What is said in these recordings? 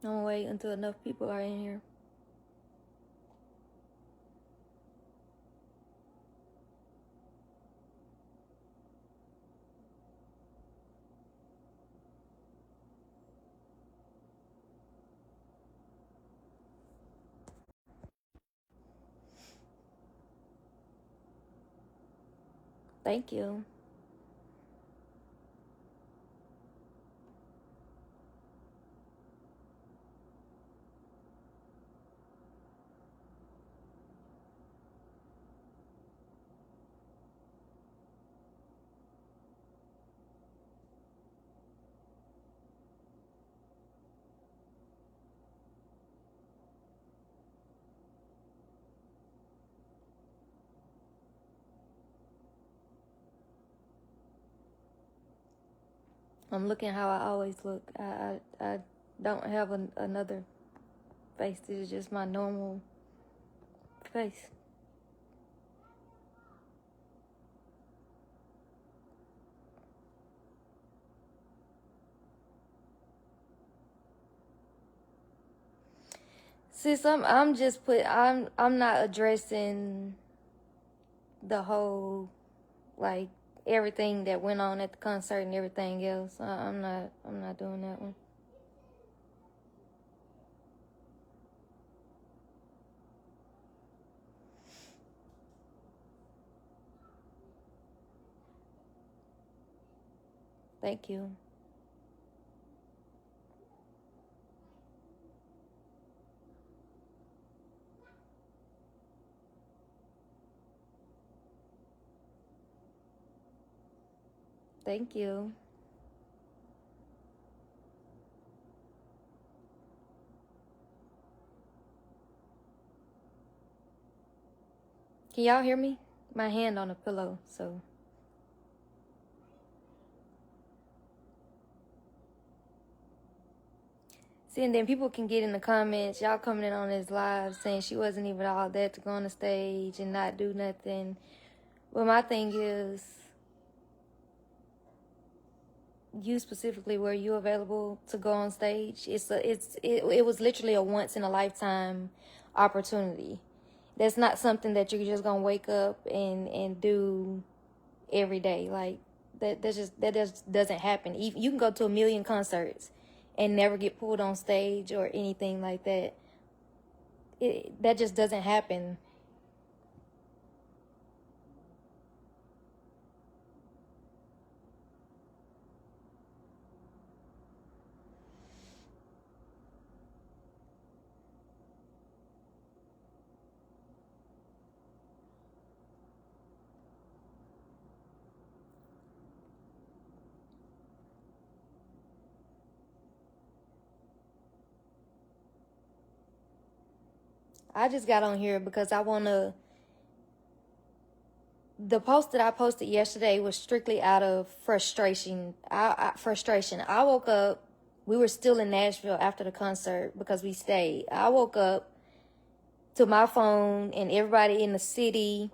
I'm gonna wait until enough people are in here. Thank you. I'm looking how I always look. I don't have another face. This is just my normal face. Sis, I'm not addressing the whole, like, everything that went on at the concert and everything else. I'm not doing that one. Thank you. Thank you. Can y'all hear me? My hand on the pillow, so. See, and then people can get in the comments, y'all coming in on this live saying she wasn't even all that to go on the stage and not do nothing. But my thing is, you specifically, were you available to go on stage? It was literally a once in a lifetime opportunity. That's not something that you're just gonna wake up and do every day. Like that just doesn't happen. You can go to a million concerts and never get pulled on stage or anything like that. That just doesn't happen. I just got on here because I want to. The post that I posted yesterday was strictly out of frustration. I woke up. We were still in Nashville after the concert because we stayed. I woke up to my phone and everybody in the city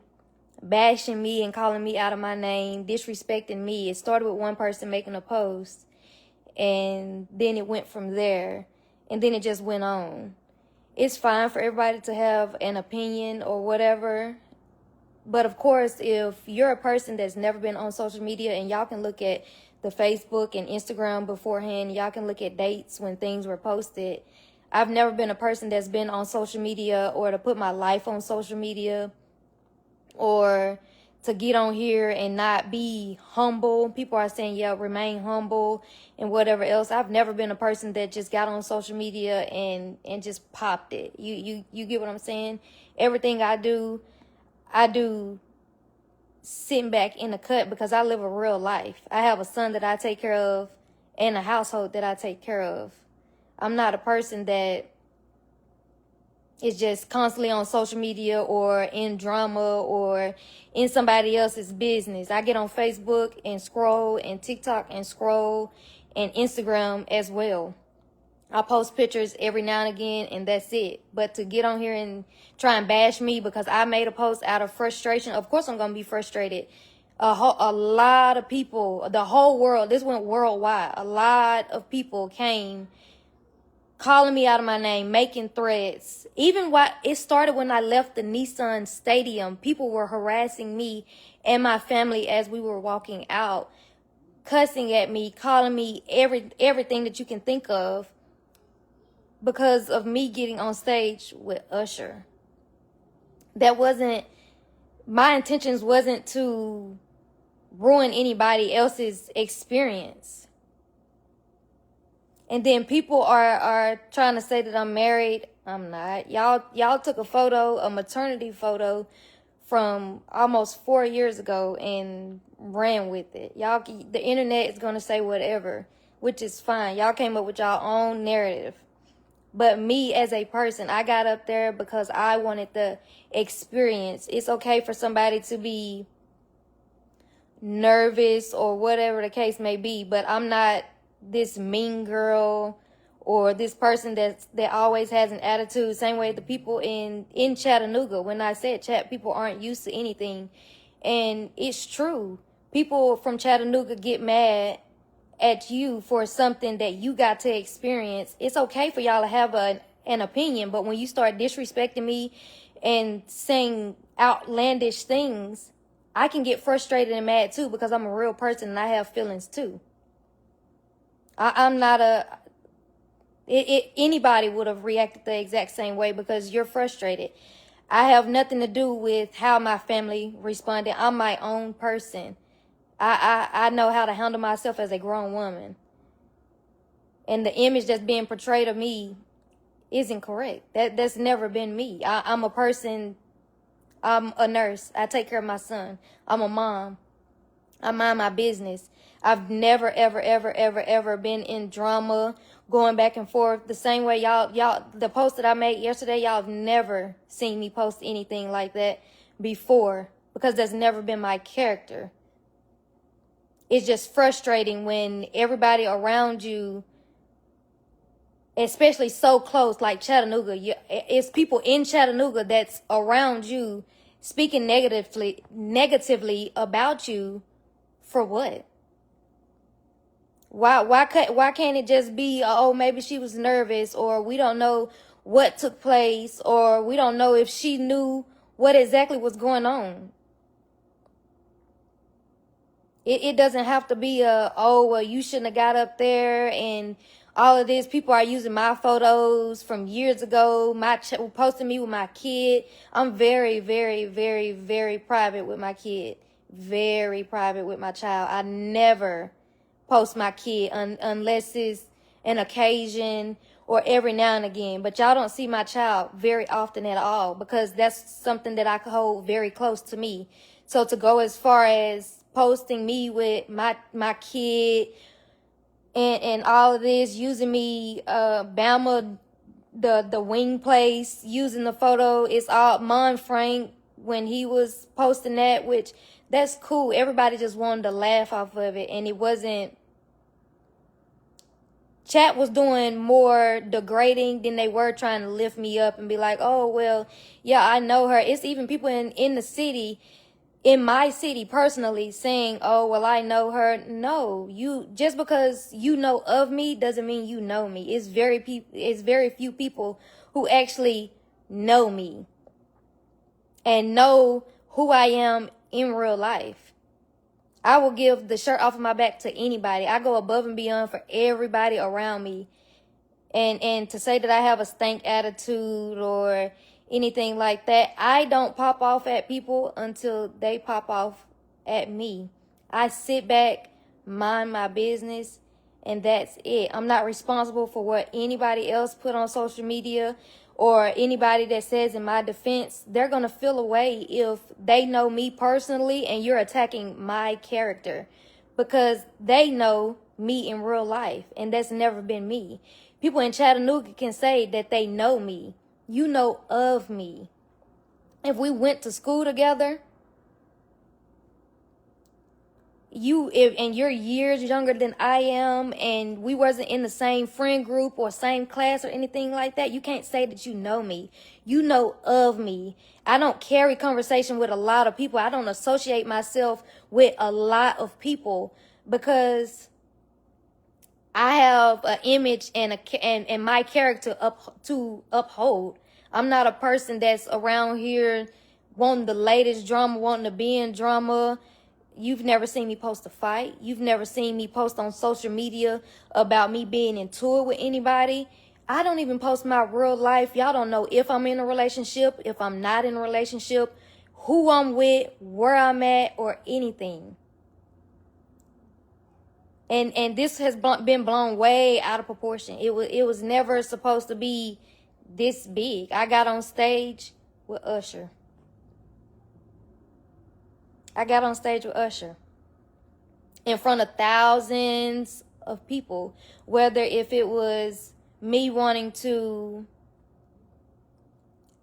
bashing me and calling me out of my name, disrespecting me. It started with one person making a post, and then it went from there, and then it just went on. It's fine for everybody to have an opinion or whatever. But of course, if you're a person that's never been on social media, and y'all can look at the Facebook and Instagram beforehand, y'all can look at dates when things were posted. I've never been a person that's been on social media or to put my life on social media or to get on here and not be humble. People are saying, yeah, remain humble and whatever else. I've never been a person that just got on social media and just popped it. You get what I'm saying? Everything I do sitting back in the cut because I live a real life. I have a son that I take care of and a household that I take care of. I'm not a person that is just constantly on social media or in drama or in somebody else's business. I get on Facebook and scroll, and TikTok and scroll, and Instagram as well. I post pictures every now and again, and that's it. But to get on here and try and bash me because I made a post out of frustration, of course I'm going to be frustrated. A lot of people, the whole world, this went worldwide. A lot of people came calling me out of my name, making threats. Even what it started when I left the Nissan Stadium, people were harassing me and my family as we were walking out, cussing at me, calling me everything that you can think of because of me getting on stage with Usher. That wasn't, my intentions wasn't to ruin anybody else's experience. And then people are trying to say that I'm married. I'm not. Y'all took a photo, a maternity photo from almost 4 years ago and ran with it. Y'all, the internet is going to say whatever, which is fine. Y'all came up with y'all own narrative. But me as a person, I got up there because I wanted the experience. It's okay for somebody to be nervous or whatever the case may be, but I'm not this mean girl or this person that always has an attitude. Same way the people in Chattanooga, when I said chat, people aren't used to anything. And it's true. People from Chattanooga get mad at you for something that you got to experience. It's okay for y'all to have an opinion, but when you start disrespecting me and saying outlandish things, I can get frustrated and mad too, because I'm a real person and I have feelings too. I'm not anybody would have reacted the exact same way because you're frustrated. I have nothing to do with how my family responded. I'm my own person. I know how to handle myself as a grown woman. And the image that's being portrayed of me isn't correct. That's never been me. I'm a person. I'm a nurse. I take care of my son. I'm a mom. I mind my business. I've never, ever been in drama, going back and forth. The same way y'all, the post that I made yesterday, y'all have never seen me post anything like that before, because that's never been my character. It's just frustrating when everybody around you, especially so close like Chattanooga, it's people in Chattanooga that's around you speaking negatively about you. For what? Why can't it just be, oh, maybe she was nervous, or we don't know what took place, or we don't know if she knew what exactly was going on. It doesn't have to be oh, well, you shouldn't have got up there and all of this. People are using my photos from years ago, posting me with my kid. I'm very, very private with my kid. Very private with my child. I never post my kid unless it's an occasion or every now and again. But y'all don't see my child very often at all, because that's something that I hold very close to me. So to go as far as posting me with my kid and all of this, using me, Bama, the wing place, using the photo, it's all Mon Frank when he was posting that, which that's cool. Everybody just wanted to laugh off of it, and it wasn't. Chat was doing more degrading than they were trying to lift me up and be like, oh, well, yeah, I know her. It's even people in the city, in my city personally, saying, oh, well, I know her. No, just because you know of me doesn't mean you know me. It's very few people who actually know me and know who I am in real life. I will give the shirt off of my back to anybody. I go above and beyond for everybody around me. And to say that I have a stank attitude or anything like that, I don't pop off at people until they pop off at me. I sit back, mind my business, and that's it. I'm not responsible for what anybody else put on social media, or anybody that says in my defense. They're going to feel away if they know me personally and you're attacking my character, because they know me in real life, and that's never been me. People in Chattanooga can say that they know me. You know of me. If we went to school together, and you're years younger than I am, and we wasn't in the same friend group or same class or anything like that, you can't say that you know me. You know of me. I don't carry conversation with a lot of people. I don't associate myself with a lot of people, because I have an image and my character to uphold. I'm not a person that's around here wanting the latest drama, wanting to be in drama. You've never seen me post a fight. You've never seen me post on social media about me being in tour with anybody. I don't even post my real life. Y'all don't know if I'm in a relationship, if I'm not in a relationship, who I'm with, where I'm at, or anything. And this has been blown way out of proportion. It was never supposed to be this big. I got on stage with Usher. I got on stage with Usher in front of thousands of people, whether if it was me wanting to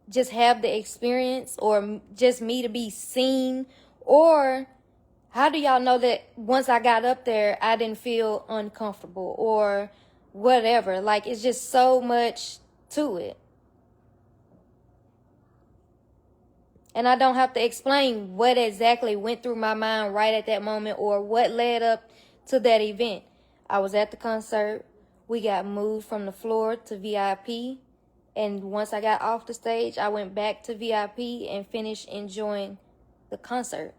just have the experience or just me to be seen, or how do y'all know that once I got up there, I didn't feel uncomfortable or whatever? Like, it's just so much to it. And I don't have to explain what exactly went through my mind right at that moment or what led up to that event. I was at the concert. We got moved from the floor to VIP. And once I got off the stage, I went back to VIP and finished enjoying the concert.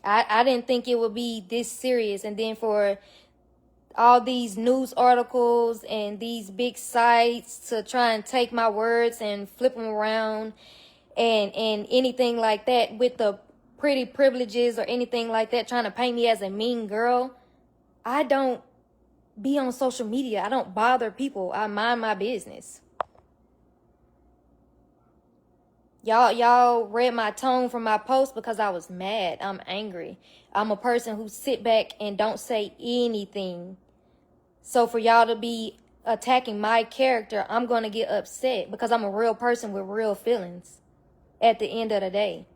I didn't think it would be this serious. And then for all these news articles and these big sites to try and take my words and flip them around and anything like that with the pretty privileges or anything like that, trying to paint me as a mean girl. I don't be on social media. I don't bother people. I mind my business. Y'all read my tone from my post because I was mad. I'm angry. I'm a person who sit back and don't say anything. So for y'all to be attacking my character, I'm going to get upset because I'm a real person with real feelings at the end of the day.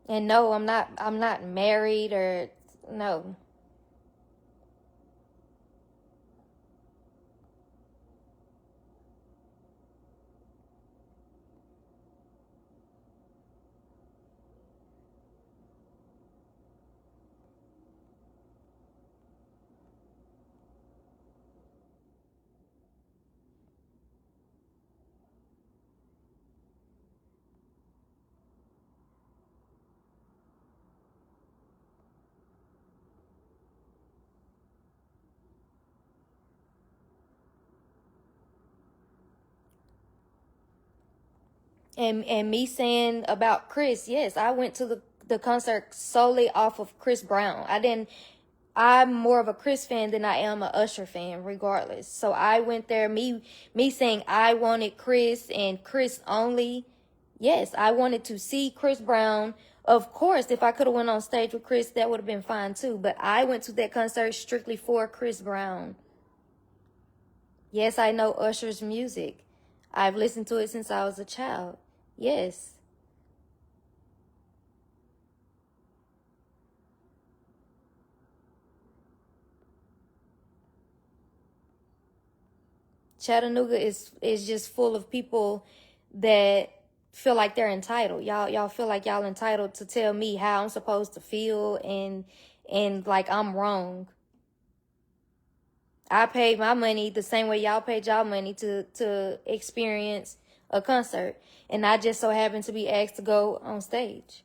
And no, I'm not married or no. And me saying about Chris, yes, I went to the concert solely off of Chris Brown. I'm more of a Chris fan than I am a Usher fan, regardless. So I went there, me saying I wanted Chris and Chris only. Yes, I wanted to see Chris Brown. Of course, if I could have went on stage with Chris, that would have been fine too. But I went to that concert strictly for Chris Brown. Yes, I know Usher's music. I've listened to it since I was a child. Yes. Chattanooga is just full of people that feel like they're entitled. Y'all feel like y'all entitled to tell me how I'm supposed to feel and like I'm wrong. I paid my money the same way y'all paid y'all money to experience a concert, and I just so happened to be asked to go on stage.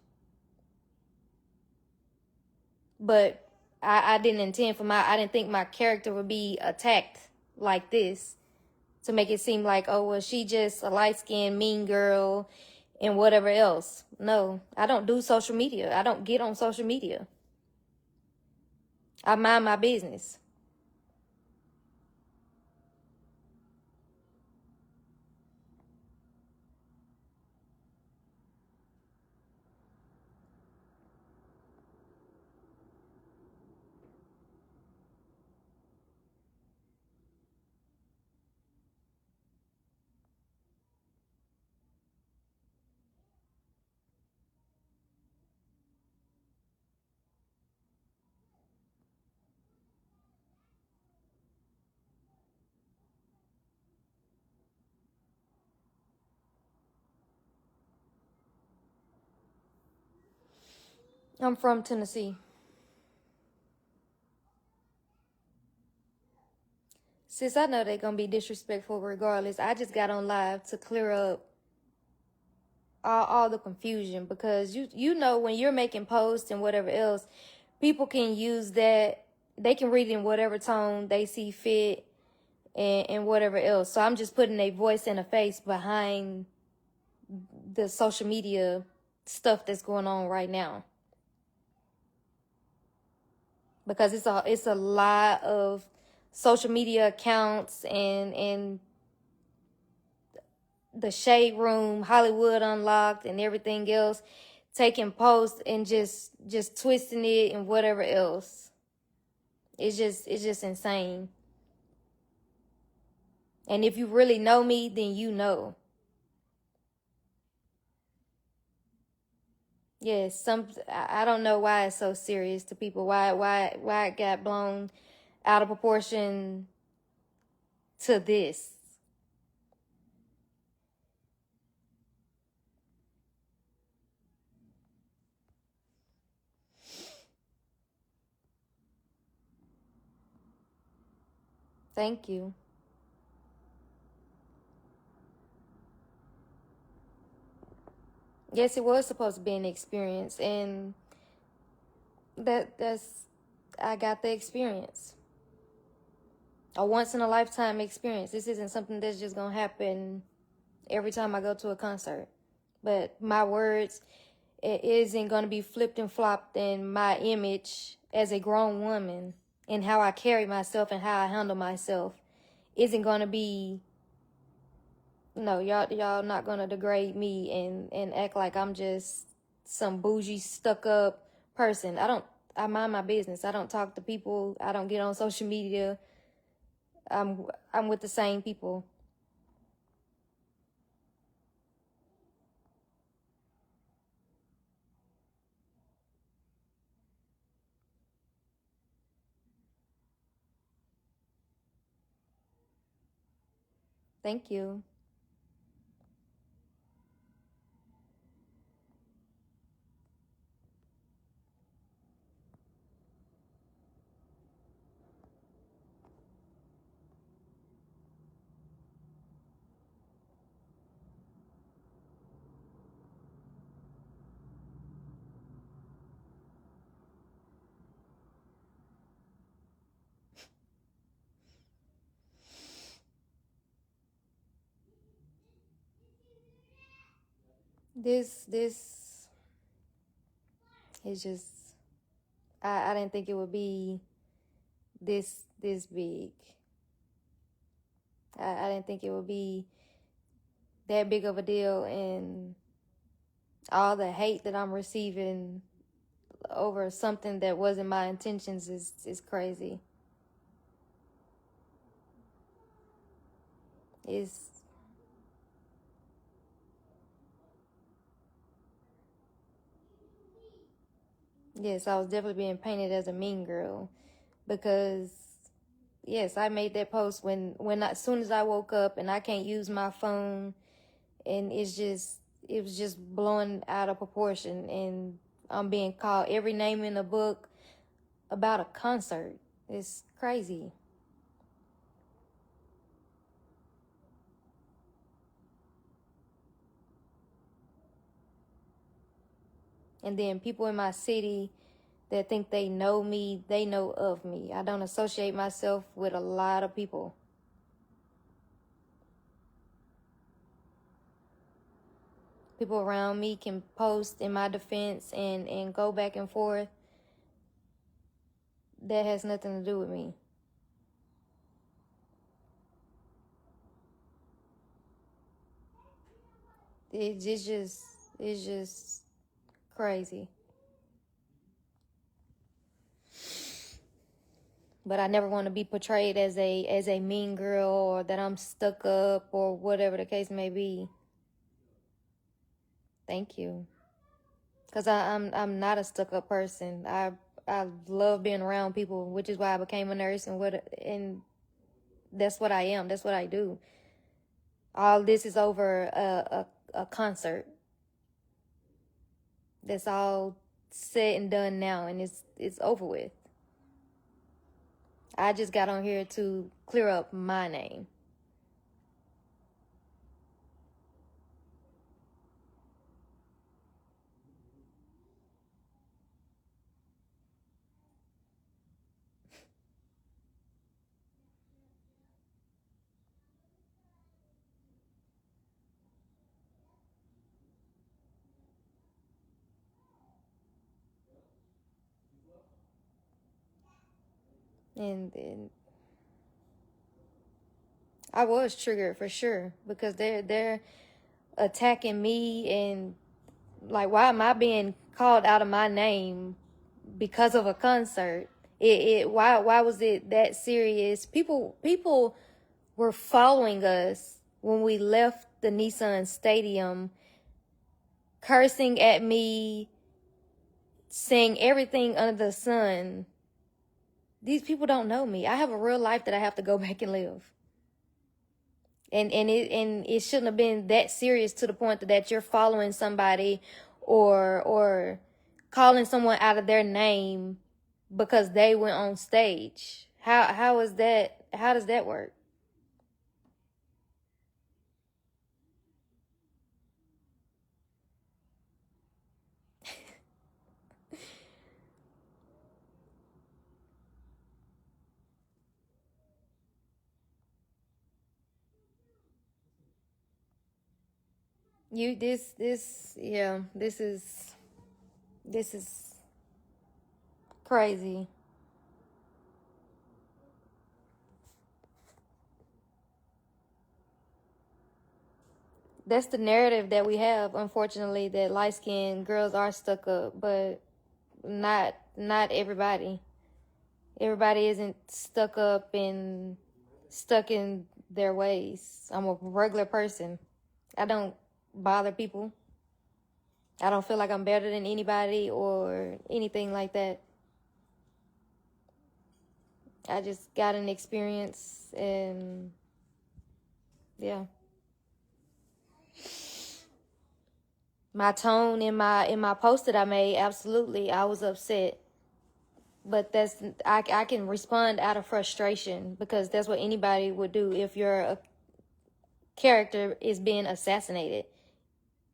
But I didn't intend for I didn't think my character would be attacked like this to make it seem like, oh, well, she just a light-skinned mean girl and whatever else. No, I don't do social media. I don't get on social media. I mind my business. I'm from Tennessee. Sis, I know they're going to be disrespectful regardless. I just got on live to clear up all the confusion, because you know when you're making posts and whatever else, people can use that. They can read it in whatever tone they see fit and whatever else. So I'm just putting a voice and a face behind the social media stuff that's going on right now. Because it's a lot of social media accounts and the Shade Room, Hollywood Unlocked, and everything else, taking posts and just twisting it and whatever else. It's just insane. And if you really know me, then you know. Yes, I don't know why it's so serious to people. Why it got blown out of proportion to this. Thank you. Yes, it was supposed to be an experience, and that's I got the experience. A once in a lifetime experience. This isn't something that's just gonna happen every time I go to a concert. But my words, it isn't gonna be flipped and flopped in my image as a grown woman, and how I carry myself and how I handle myself isn't gonna be, no, y'all not gonna degrade me and act like I'm just some bougie stuck up person. I mind my business. I don't talk to people. I don't get on social media. I'm with the same people. Thank you. This is just, I didn't think it would be this big. I didn't think it would be that big of a deal, and all the hate that I'm receiving over something that wasn't my intentions is crazy. It's, yes, I was definitely being painted as a mean girl, because yes, I made that post as soon as I woke up and I can't use my phone, and it was just blowing out of proportion, and I'm being called every name in the book about a concert. It's crazy. And then people in my city that think they know me, they know of me. I don't associate myself with a lot of people. People around me can post in my defense and go back and forth. That has nothing to do with me. It's just crazy. But I never want to be portrayed as a mean girl, or that I'm stuck up, or whatever the case may be. Thank you. Cause I'm not a stuck up person. I love being around people, which is why I became a nurse, and that's what I am. That's what I do. All this is over a concert. That's all said and done now, and it's over with. I just got on here to clear up my name. And I was triggered for sure, because they're attacking me, and like, why am I being called out of my name because of a concert? Why was it that serious? People were following us when we left the Nissan Stadium, cursing at me, saying everything under the sun. These people don't know me. I have a real life that I have to go back and live. And it shouldn't have been that serious to the point that you're following somebody or calling someone out of their name because they went on stage. How is that? How does that work? You this yeah, this is crazy. That's the narrative that we have, unfortunately, that light-skinned girls are stuck up, but not everybody. Everybody isn't stuck up and stuck in their ways. I'm a regular person. I don't bother people. I don't feel like I'm better than anybody or anything like that. I just got an experience, and yeah. My tone in my post that I made, absolutely, I was upset. But I can respond out of frustration, because that's what anybody would do if your character is being assassinated,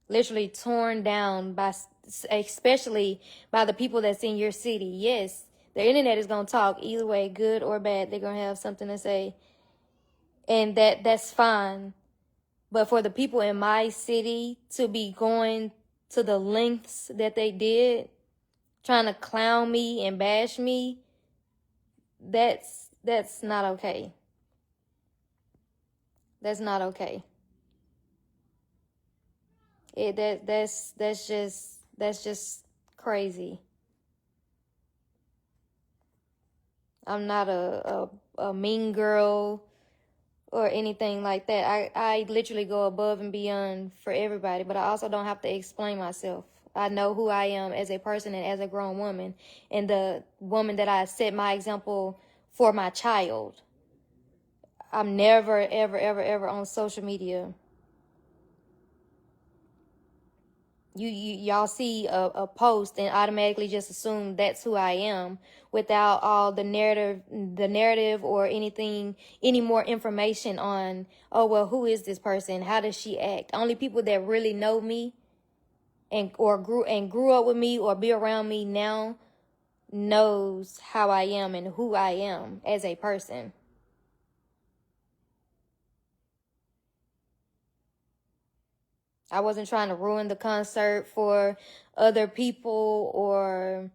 literally torn down by, especially by the people that's in your city. Yes, the internet is gonna talk either way, good or bad. They're gonna have something to say, and that's fine. But for the people in my city to be going to the lengths that they did, trying to clown me and bash me, that's not okay. That's not okay. That's just crazy. I'm not a mean girl or anything like that. I literally go above and beyond for everybody, but I also don't have to explain myself. I know who I am as a person and as a grown woman, and the woman that I set my example for my child. I'm never, ever, ever, ever on social media. Y'all see a post and automatically just assume that's who I am, without all the narrative or anything, any more information on, oh well, who is this person, how does she act. Only people that really know me and or grew up with me or be around me now knows how I am and who I am as a person. I wasn't trying to ruin the concert for other people, or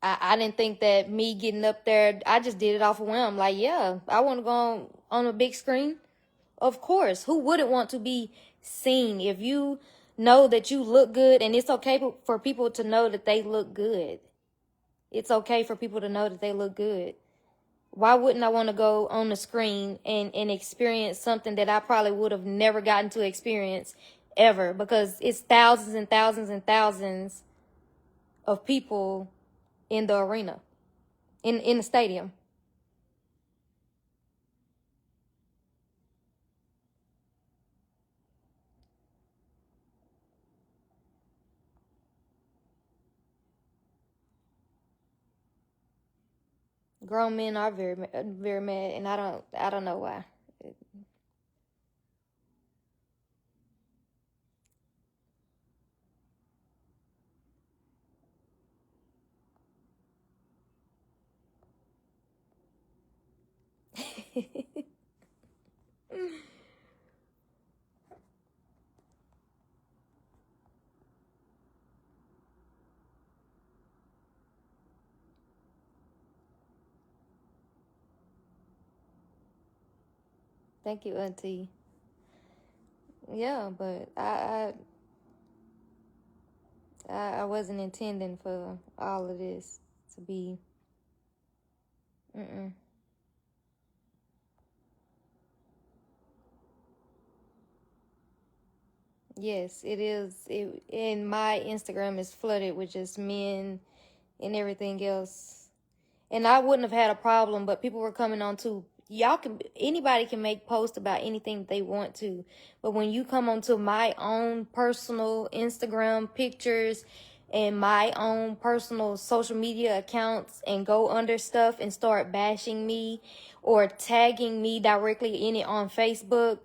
I didn't think that me getting up there, I just did it off of whim. Like, yeah, I want to go on a big screen. Of course. Who wouldn't want to be seen? If you know that you look good, and it's okay for people to know that they look good. It's okay for people to know that they look good. Why wouldn't I want to go on the screen and experience something that I probably would have never gotten to experience ever? Because it's thousands and thousands and thousands of people in the arena, in the stadium. Grown men are very mad, and I don't know why. Thank you, Auntie. Yeah, but I wasn't intending for all of this to be. Mm-mm. Yes, it is. And my Instagram is flooded with just men and everything else. And I wouldn't have had a problem, but people were coming on to anybody can make posts about anything they want to. But when you come onto my own personal Instagram pictures and my own personal social media accounts and go under stuff and start bashing me or tagging me directly in it on Facebook,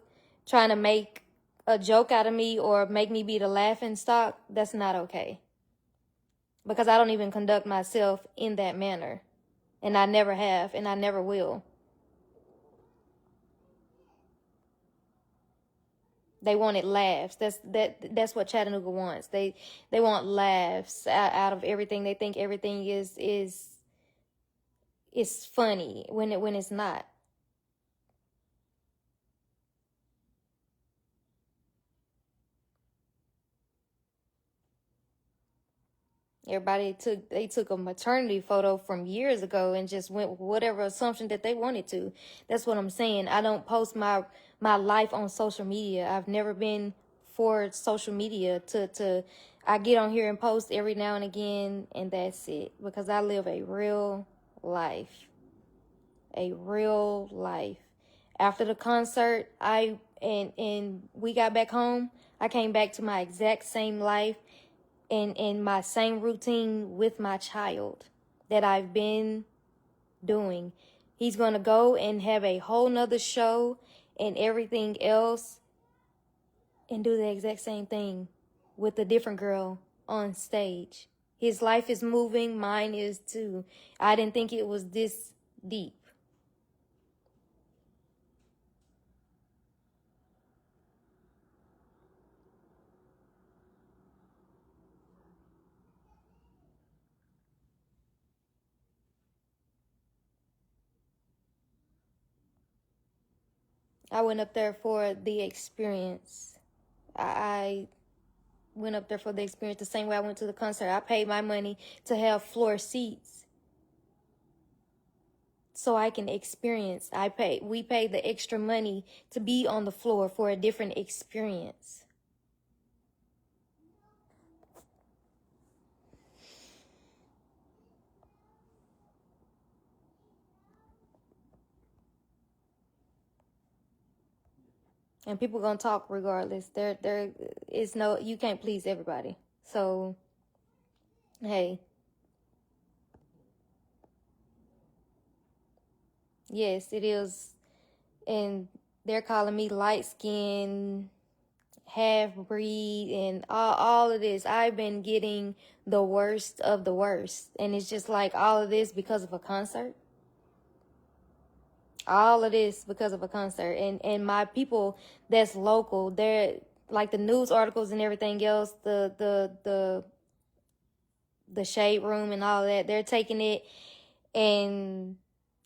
trying to make a joke out of me or make me be the laughing stock, that's not okay. Because I don't even conduct myself in that manner. And I never have, and I never will. They wanted laughs. That's what Chattanooga wants. They want laughs out of everything. They think everything is funny when it's not. They took a maternity photo from years ago and just went with whatever assumption that they wanted to. That's what I'm saying. I don't post my life on social media. I've never been for social media to I get on here and post every now and again, and that's it, because I live a real life. A real life. After the concert, and we got back home, I came back to my exact same life and my same routine with my child that I've been doing. He's going to go and have a whole nother show and everything else and do the exact same thing with a different girl on stage. His life is moving, mine is too. I didn't think it was this deep. I went up there for the experience. I went up there for the experience the same way I went to the concert. I paid my money to have floor seats so I can experience. We paid the extra money to be on the floor for a different experience. And people gonna talk regardless. There is no, you can't please everybody. So, hey, yes, it is. And they're calling me light skinned, half breed, and all of this. I've been getting the worst of the worst. And it's just like all of this because of a concert. All of this because of a concert. And my people that's local, they're like the news articles and everything else, the shade room and all of that, they're taking it and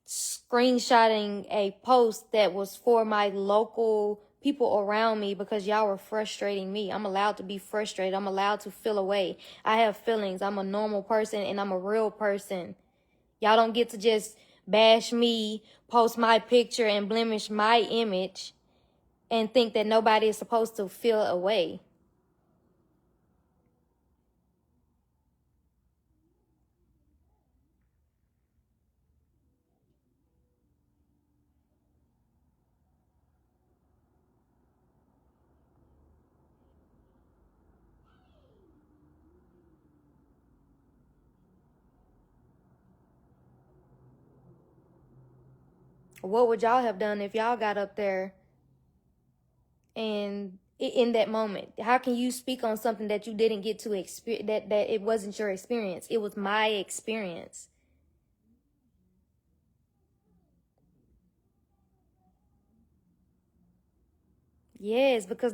screenshotting a post that was for my local people around me because y'all were frustrating me. I'm allowed to be frustrated. I'm allowed to feel away. I have feelings. I'm a normal person and I'm a real person. Y'all don't get to just bash me, post my picture, and blemish my image and think that nobody is supposed to feel away. What would y'all have done if y'all got up there and in that moment? How can you speak on something that you didn't get to experience, that it wasn't your experience? It was my experience. Yes, because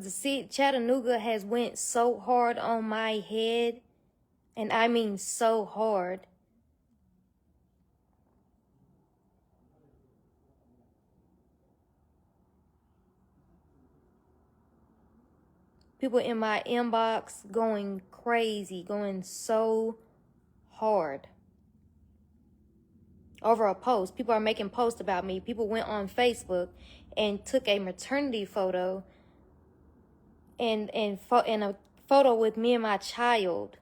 Chattanooga has went so hard on my head, and I mean so hard. People in my inbox going crazy, going so hard over a post. People are making posts about me. People went on Facebook and took a maternity photo and a photo with me and my child.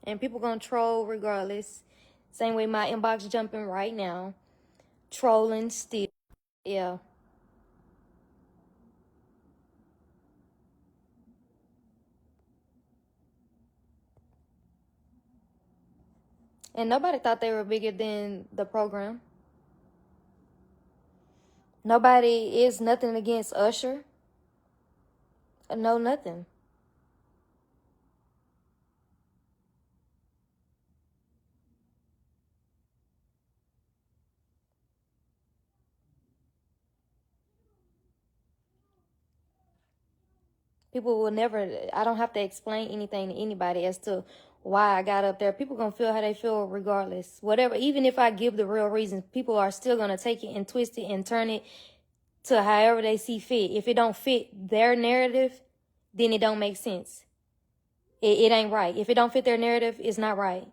And people gonna troll regardless. Same way my inbox jumping right now. Trolling still. Yeah. And nobody thought they were bigger than the program. Nobody is nothing against Usher. No, nothing. People will never, I don't have to explain anything to anybody as to why I got up there. People gonna feel how they feel regardless. Whatever, even if I give the real reasons, people are still gonna take it and twist it and turn it to however they see fit. If it don't fit their narrative, then it don't make sense. It ain't right. If it don't fit their narrative, it's not right.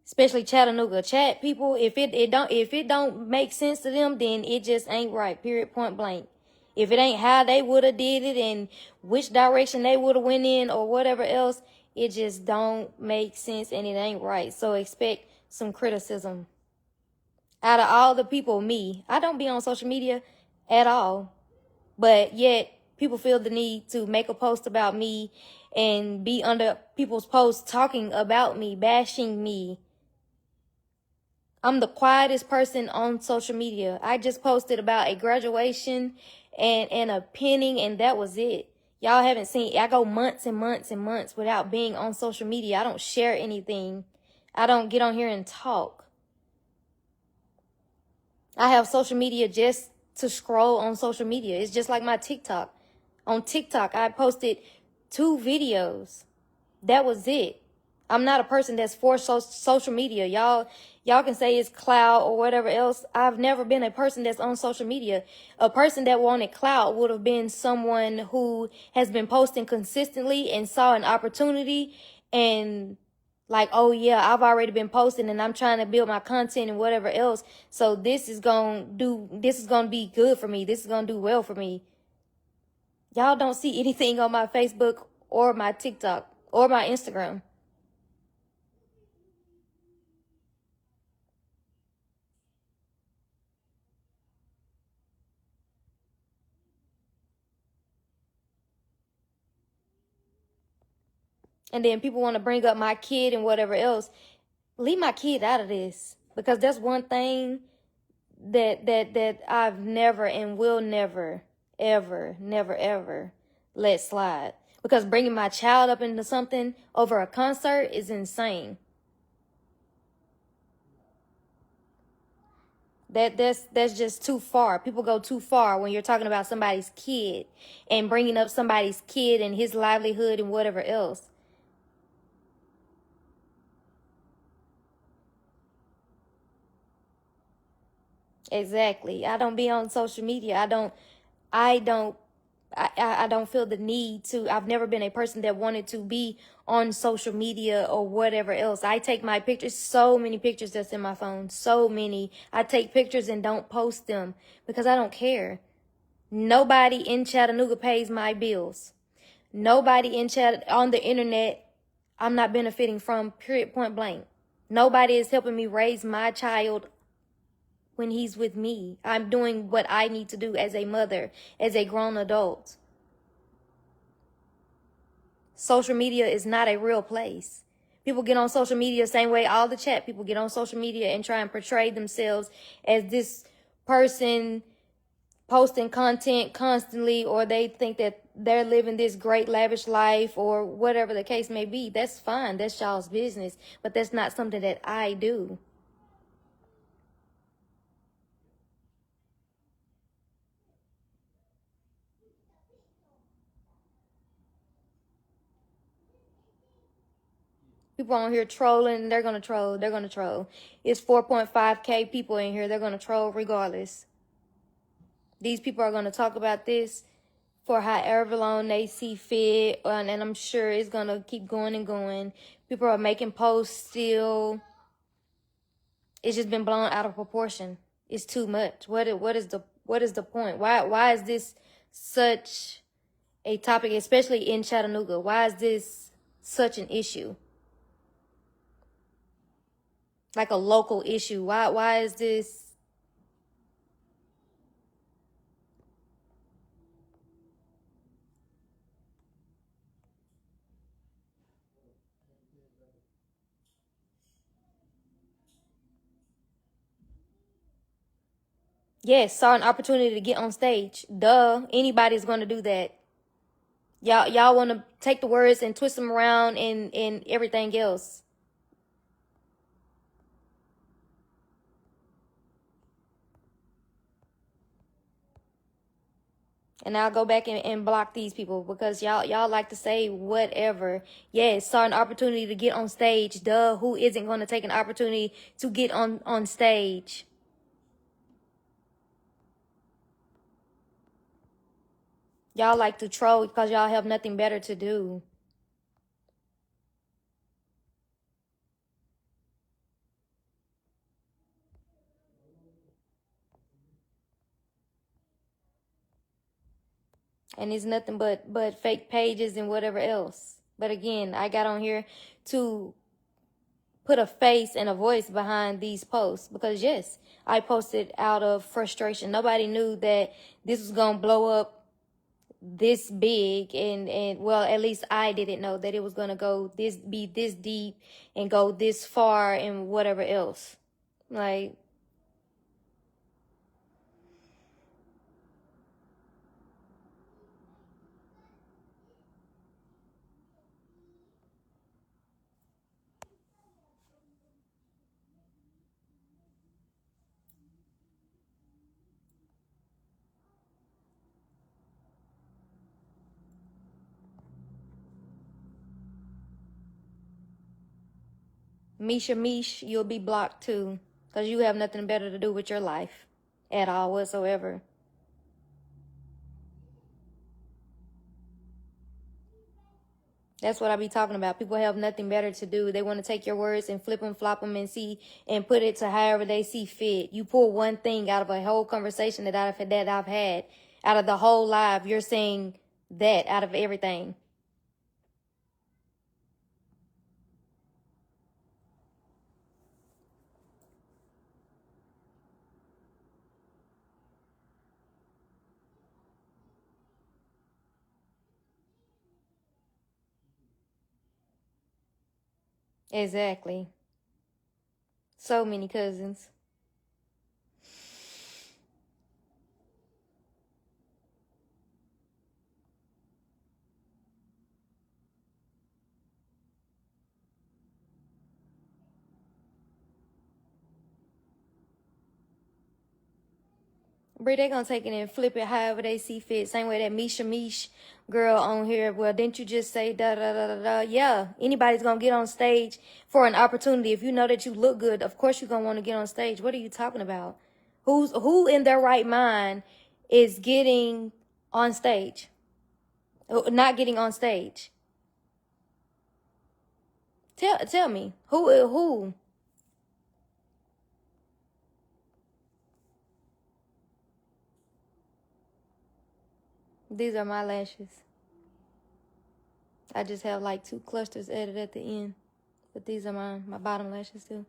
Especially Chattanooga. Chat people, if it don't make sense to them, then it just ain't right. Period, point blank. If it ain't how they would have did it and which direction they would have went in or whatever else, it just don't make sense and it ain't right. So expect some criticism. Out of all the people, me, I don't be on social media at all. But yet people feel the need to make a post about me and be under people's posts talking about me, bashing me. I'm the quietest person on social media. I just posted about a graduation and a pinning, and that was it. Y'all haven't seen, I go months and months and months without being on social media. I don't share anything. I don't get on here and talk. I have social media just to scroll on social media. It's just like my TikTok. On TikTok, I posted 2 videos. That was it. I'm not a person that's for social media. Y'all can say it's clout or whatever else. I've never been a person that's on social media. A person that wanted clout would have been someone who has been posting consistently and saw an opportunity and like, oh yeah, I've already been posting and I'm trying to build my content and whatever else. So this is going to be good for me. This is going to do well for me. Y'all don't see anything on my Facebook or my TikTok or my Instagram. And then people want to bring up my kid and whatever else. Leave my kid out of this. Because that's one thing that I've never and will never, ever let slide. Because bringing my child up into something over a concert is insane. That's just too far. People go too far when you're talking about somebody's kid and bringing up somebody's kid and his livelihood and whatever else. Exactly. I don't be on social media. I don't feel the need to. I've never been a person that wanted to be on social media or whatever else. I take my pictures, so many pictures that's in my phone, so many. I take pictures and don't post them because I don't care. Nobody in Chattanooga pays my bills. Nobody on the internet I'm not benefiting from, period, point blank. Nobody is helping me raise my child when he's with me. I'm doing what I need to do as a mother, as a grown adult. social media is not a real place. People get on social media the same way all the chat people get on social media and try and portray themselves as this person posting content constantly, or they think that they're living this great lavish life or whatever the case may be. That's fine. That's y'all's business. But that's not something that I do. People on here trolling, they're gonna troll, they're gonna troll. It's 4.5K people in here, they're gonna troll regardless. These people are gonna talk about this for however long they see fit, and I'm sure it's gonna keep going and going. People are making posts still. It's just been blown out of proportion. It's too much. What is the point? Why is this such a topic, especially in Chattanooga? Why is this such an issue? Like a local issue. Why is this? Yes, saw an opportunity to get on stage. Duh, anybody's gonna do that. Y'all want to take the words and twist them around and everything else. And I'll go back and block these people because y'all like to say whatever. Yes, saw an opportunity to get on stage. Duh, who isn't going to take an opportunity to get on stage? Y'all like to troll because y'all have nothing better to do. And it's nothing but fake pages and whatever else. But again, I got on here to put a face and a voice behind these posts because yes, I posted out of frustration. Nobody knew that this was gonna blow up this big, and well, at least I didn't know that it was gonna be this deep and go this far and whatever else. Like, Misha Mish, you'll be blocked too because you have nothing better to do with your life at all whatsoever. That's what I be talking about. People have nothing better to do. They want to take your words and flip them, flop them, and put it to however they see fit. You pull one thing out of a whole conversation that I've had, out of the whole live. You're saying that out of everything. Exactly. So many cousins. Brie, they gonna take it and flip it however they see fit. Same way that Misha Mish girl on here. Well, didn't you just say da da da da da? Yeah, anybody's gonna get on stage for an opportunity. If you know that you look good, of course you're gonna want to get on stage. What are you talking about? Who in their right mind is getting on stage? Not getting on stage. Tell me who. These are my lashes. I just have like 2 clusters added at the end. But these are my bottom lashes too.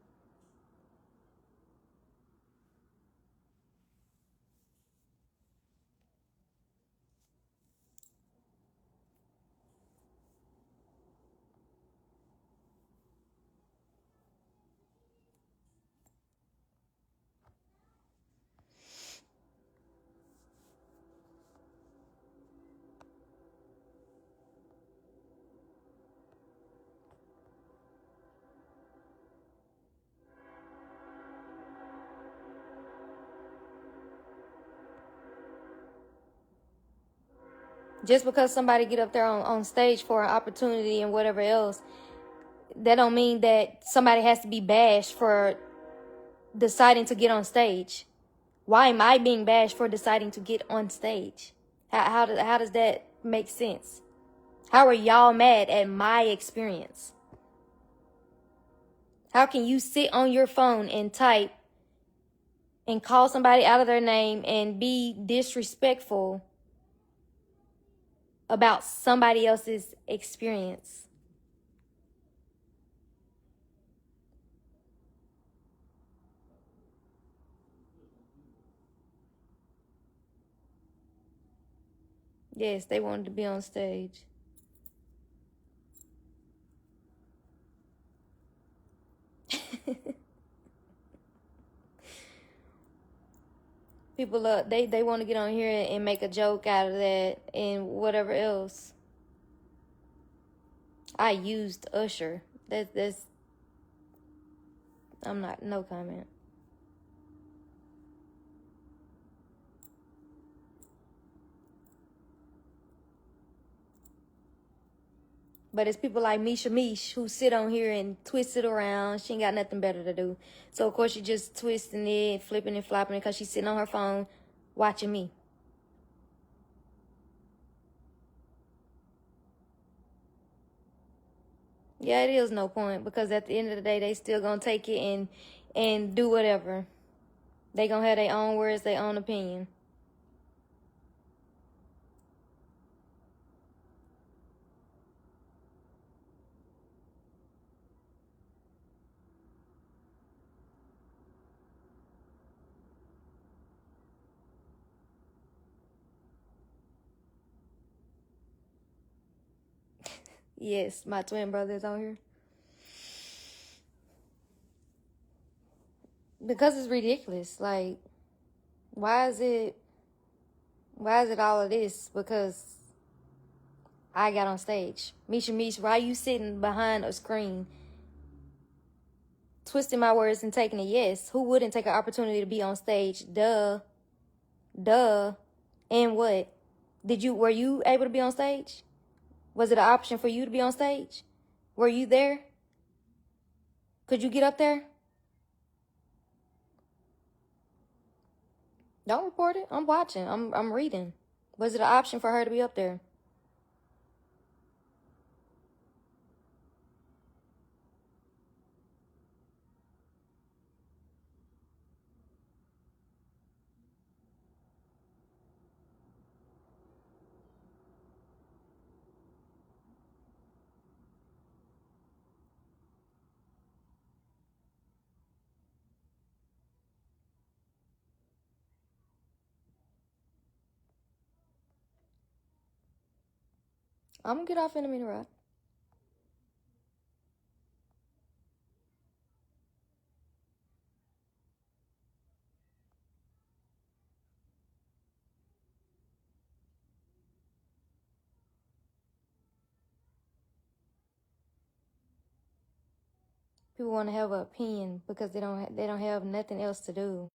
Just because somebody get up there on stage for an opportunity and whatever else, that don't mean that somebody has to be bashed for deciding to get on stage. Why am I being bashed for deciding to get on stage? How does that make sense? How are y'all mad at my experience? How can you sit on your phone and type and call somebody out of their name and be disrespectful about somebody else's experience? Yes, they wanted to be on stage. People they want to get on here and make a joke out of that and whatever else. I used Usher. That's I'm not, no comment. But it's people like Misha Mish who sit on here and twist it around. She ain't got nothing better to do. So, of course, she just twisting it, flipping and flopping it because she's sitting on her phone watching me. Yeah, it is no point because at the end of the day, they still gonna take it and do whatever. They gonna have their own words, their own opinion. Yes, my twin brother is on here. Because it's ridiculous. Like, why is it all of this? Because I got on stage. Misha Mish, why are you sitting behind a screen twisting my words and taking a yes? Who wouldn't take an opportunity to be on stage? Duh. And what? Were you able to be on stage? Was it an option for you to be on stage? Were you there? Could you get up there? Don't report it. I'm watching. I'm reading. Was it an option for her to be up there? I'm gonna get off in a minute, right? People want to have an opinion because they don't have nothing else to do.